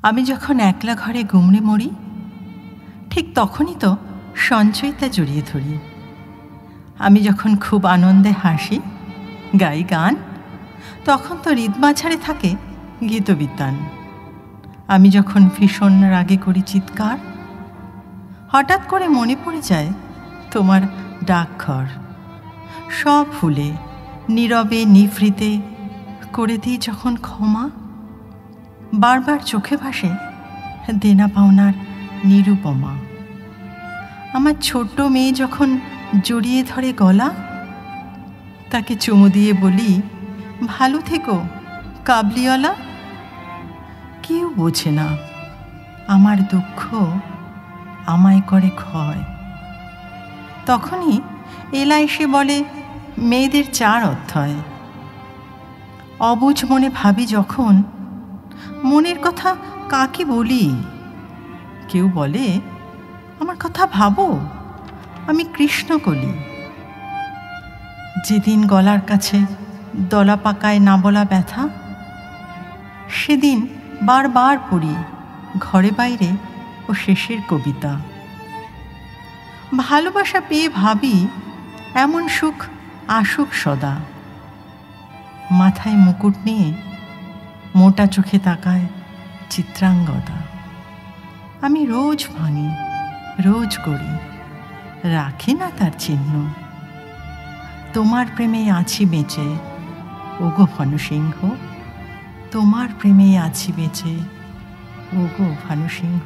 আমি যখন একলা ঘরে গুমড়ে মরি, ঠিক তখনই তো সঞ্চয়িতা জড়িয়ে ধরি। আমি যখন খুব আনন্দে হাসি, গাই গান, তখন তো হৃদমাঝারে থাকে গীতবিতান। আমি যখন ভীষণ রাগে করি চিৎকার, হঠাৎ করে মনে পড়ে যায় তোমার ডাকঘর। সব ভুলে নীরবে নিভৃতে করে দিই যখন ক্ষমা, বারবার চোখে ভাসে দেনা পাওনার নিরুপমা। আমার ছোট্ট মেয়ে যখন জড়িয়ে ধরে গলা, তাকে চুমু দিয়ে বলি, ভালো থেকো কাবলিওয়ালা। কেউ বোঝে না আমার দুঃখ আমায় করে ক্ষয়। তখনই এলা এসে বলে, মেয়েদের 4 অধ্যায়। অবুঝ মনে ভাবি যখন, মনের কথা কাকে বলি? কেউ বলে, আমার কথা ভাবো, আমি কৃষ্ণকলি। যেদিন গলার কাছে দলা পাকায় না বলা ব্যথা, সেদিন বারবার পড়ি ঘরে বাইরে ও শেষের কবিতা। ভালোবাসা পেয়ে ভাবি এমন সুখ আসুক সদা। মাথায় মুকুট নিয়ে মোটা চোখে তাকায় চিত্রাঙ্গদা। আমি রোজ ভাঙি, রোজ করি, রাখি না তার চিহ্ন। তোমার প্রেমে আছি বেঁচে, ওগো ভানুসিংহ। তোমার প্রেমে আছি বেঁচে, ওগো ভানুসিংহ।